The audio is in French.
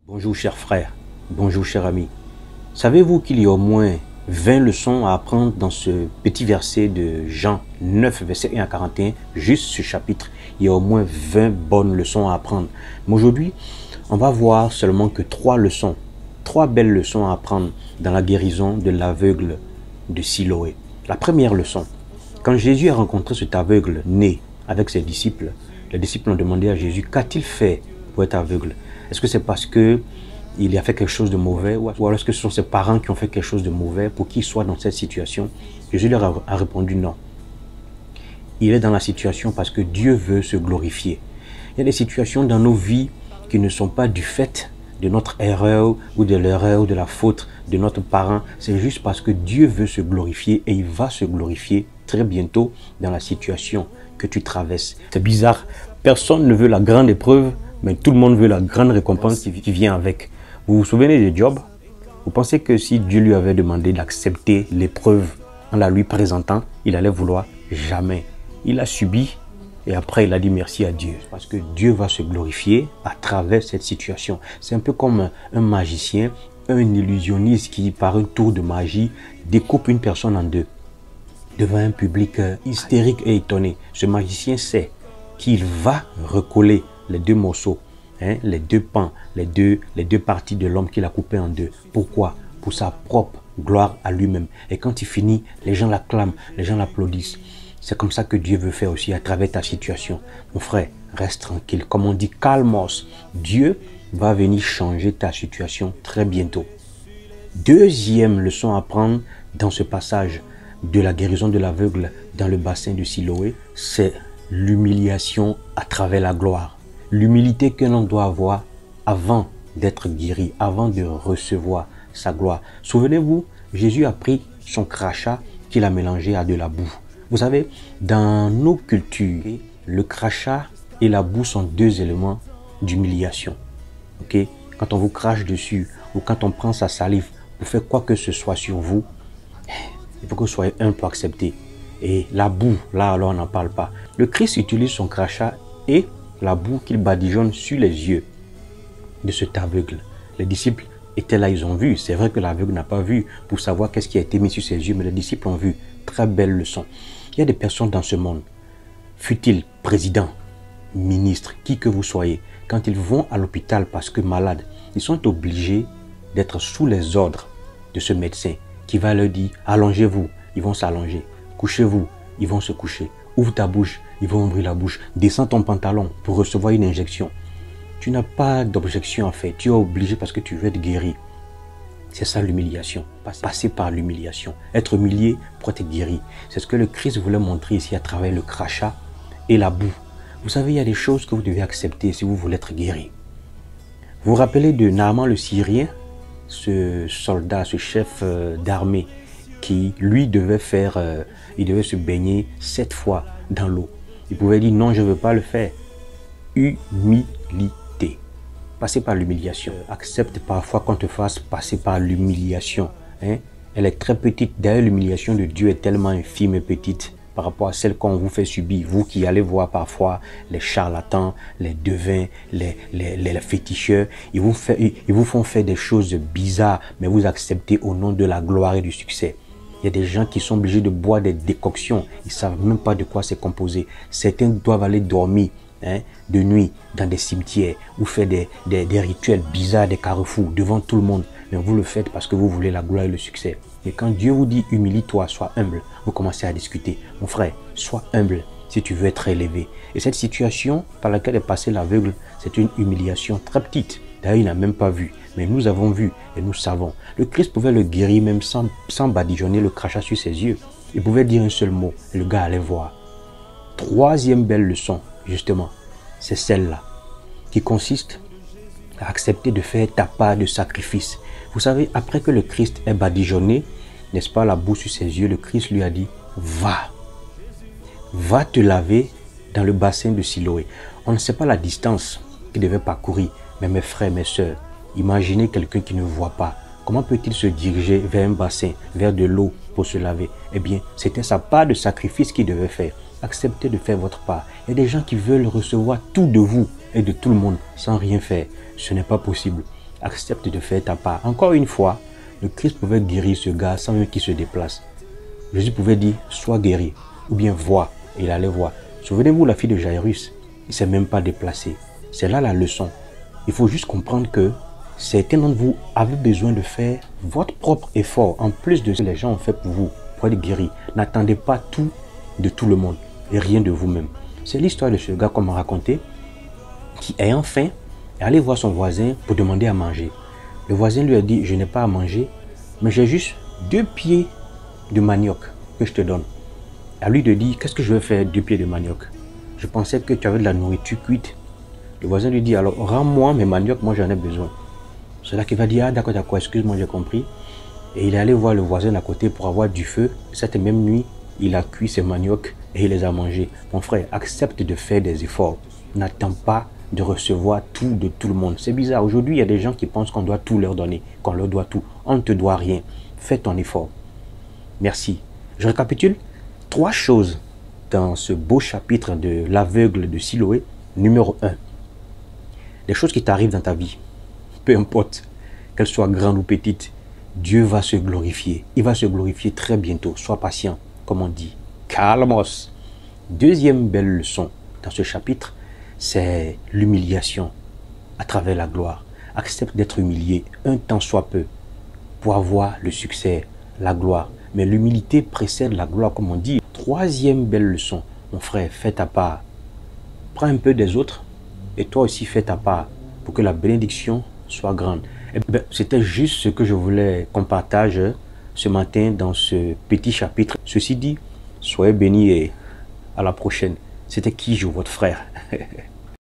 Bonjour chers frères, bonjour chers amis. Savez-vous qu'il y a au moins 20 leçons à apprendre dans ce petit verset de Jean 9, verset 1 à 41, juste ce chapitre. Il y a au moins 20 bonnes leçons à apprendre. Mais aujourd'hui, on va voir seulement que 3 leçons, 3 belles leçons à apprendre dans la guérison de l'aveugle de Siloé. La première leçon, quand Jésus a rencontré cet aveugle né avec ses disciples, les disciples ont demandé à Jésus, qu'a-t-il fait pour être aveugle? Est-ce que c'est parce qu'il a fait quelque chose de mauvais ou alors est-ce que ce sont ses parents qui ont fait quelque chose de mauvais pour qu'il soit dans cette situation? Jésus leur a répondu non. Il est dans la situation parce que Dieu veut se glorifier. Il y a des situations dans nos vies qui ne sont pas du fait de notre erreur ou de l'erreur ou de la faute de notre parent. C'est juste parce que Dieu veut se glorifier et il va se glorifier très bientôt dans la situation que tu traverses. C'est bizarre. Personne ne veut la grande épreuve, mais tout le monde veut la grande récompense qui vient avec. Vous vous souvenez de Job? Vous pensez que si Dieu lui avait demandé d'accepter l'épreuve en la lui présentant, il allait vouloir? Jamais. Il a subi et après il a dit merci à Dieu. Parce que Dieu va se glorifier à travers cette situation. C'est un peu comme un magicien, un illusionniste qui par un tour de magie découpe une personne en deux. Devant un public hystérique et étonné, ce magicien sait qu'il va recoller les deux morceaux, les deux pans, les deux parties de l'homme qu'il a coupé en deux. Pourquoi? Pour sa propre gloire à lui-même. Et quand il finit, les gens l'acclament, les gens l'applaudissent. C'est comme ça que Dieu veut faire aussi à travers ta situation. Mon frère, reste tranquille. Comme on dit, calmos. Dieu va venir changer ta situation très bientôt. Deuxième leçon à prendre dans ce passage de la guérison de l'aveugle dans le bassin de Siloé, c'est l'humiliation à travers la gloire. L'humilité que l'on doit avoir avant d'être guéri, avant de recevoir sa gloire. Souvenez-vous, Jésus a pris son crachat qu'il a mélangé à de la boue. Vous savez, dans nos cultures, le crachat et la boue sont deux éléments d'humiliation. Okay? Quand on vous crache dessus ou quand on prend sa salive pour faire quoi que ce soit sur vous, il faut que vous soyez un peu accepté. Et la boue, là alors on n'en parle pas. Le Christ utilise son crachat et la boue qu'il badigeonne sur les yeux de cet aveugle. Les disciples étaient là, ils ont vu. C'est vrai que l'aveugle n'a pas vu pour savoir qu'est-ce qui a été mis sur ses yeux, mais les disciples ont vu. Très belle leçon. Il y a des personnes dans ce monde, fut-il président, ministre, qui que vous soyez, quand ils vont à l'hôpital parce que malades, ils sont obligés d'être sous les ordres de ce médecin qui va leur dire « allongez-vous », ils vont s'allonger, « couchez-vous », ils vont se coucher, « ouvre ta bouche », ils vont ouvrir la bouche, « descends ton pantalon pour recevoir une injection ». Tu n'as pas d'objection à faire, tu es obligé parce que tu veux être guéri. C'est ça l'humiliation, passer par l'humiliation, être humilié pour être guéri. C'est ce que le Christ voulait montrer ici à travers le crachat et la boue. Vous savez, il y a des choses que vous devez accepter si vous voulez être guéri. Vous vous rappelez de Naaman le Syrien, ce soldat, ce chef d'armée qui, lui, devait se baigner 7 fois dans l'eau. Il pouvait dire non, je ne veux pas le faire. Humilité. Passer par l'humiliation. Accepte parfois qu'on te fasse passer par l'humiliation. Elle est très petite. D'ailleurs, l'humiliation de Dieu est tellement infime et petite par rapport à celle qu'on vous fait subir. Vous qui allez voir parfois les charlatans, les devins, les féticheurs, ils vous font faire des choses bizarres, mais vous acceptez au nom de la gloire et du succès. Il y a des gens qui sont obligés de boire des décoctions. Ils ne savent même pas de quoi c'est composé. Certains doivent aller dormir de nuit dans des cimetières ou faire des rituels bizarres, des carrefours devant tout le monde. Mais vous le faites parce que vous voulez la gloire et le succès. Et quand Dieu vous dit humilie-toi, sois humble, vous commencez à discuter. Mon frère, sois humble si tu veux être élevé. Et cette situation par laquelle est passé l'aveugle, c'est une humiliation très petite. D'ailleurs, il n'a même pas vu. Mais nous avons vu et nous savons. Le Christ pouvait le guérir même sans badigeonner le crachat sur ses yeux. Il pouvait dire un seul mot et le gars allait voir. Troisième belle leçon, justement, c'est celle-là, qui consiste à accepter de faire ta part de sacrifice. Vous savez, après que le Christ ait badigeonné, n'est-ce pas, la boue sur ses yeux, le Christ lui a dit, va te laver dans le bassin de Siloé. On ne sait pas la distance qu'il devait parcourir, mais mes frères, mes sœurs, imaginez quelqu'un qui ne voit pas. Comment peut-il se diriger vers un bassin, vers de l'eau pour se laver? Eh bien, c'était sa part de sacrifice qu'il devait faire. Acceptez de faire votre part. Il y a des gens qui veulent recevoir tout de vous et de tout le monde sans rien faire. Ce n'est pas possible. accepte de faire ta part. Encore une fois, le Christ pouvait guérir ce gars sans même qu'il se déplace. Jésus pouvait dire, sois guéri, ou bien vois, et il allait voir. Souvenez-vous, la fille de Jairus, il ne s'est même pas déplacé. C'est là la leçon. Il faut juste comprendre que certains d'entre vous avez besoin de faire votre propre effort, en plus de ce que les gens ont fait pour vous, pour être guéri. N'attendez pas tout de tout le monde et rien de vous-même. C'est l'histoire de ce gars qu'on m'a raconté, qui ayant faim, est allé voir son voisin pour demander à manger. Le voisin lui a dit, je n'ai pas à manger, mais j'ai juste 2 pieds de manioc que je te donne. À lui de dire, qu'est-ce que je vais faire 2 pieds de manioc? Je pensais que tu avais de la nourriture cuite. Le voisin lui dit, alors rends-moi mes manioc, moi j'en ai besoin. C'est là qu'il va dire, ah d'accord, excuse-moi, j'ai compris. Et il est allé voir le voisin à côté pour avoir du feu. Cette même nuit, il a cuit ses manioc et il les a mangés. Mon frère, accepte de faire des efforts. N'attends pas de recevoir tout de tout le monde. C'est bizarre. Aujourd'hui, il y a des gens qui pensent qu'on doit tout leur donner, qu'on leur doit tout. On ne te doit rien. Fais ton effort. Merci. Je récapitule 3 choses dans ce beau chapitre de l'aveugle de Siloé. Numéro 1. Les choses qui t'arrivent dans ta vie, peu importe, qu'elles soient grandes ou petites, Dieu va se glorifier. Il va se glorifier très bientôt. Sois patient, comme on dit. Calmos. Deuxième belle leçon dans ce chapitre, c'est l'humiliation à travers la gloire. Accepte d'être humilié un temps soit peu pour avoir le succès, la gloire. Mais l'humilité précède la gloire, comme on dit. Troisième belle leçon, mon frère, fais ta part. Prends un peu des autres et toi aussi fais ta part pour que la bénédiction soit grande. C'était juste ce que je voulais qu'on partage ce matin dans ce petit chapitre. Ceci dit, soyez bénis et à la prochaine. C'était Kijou, votre frère.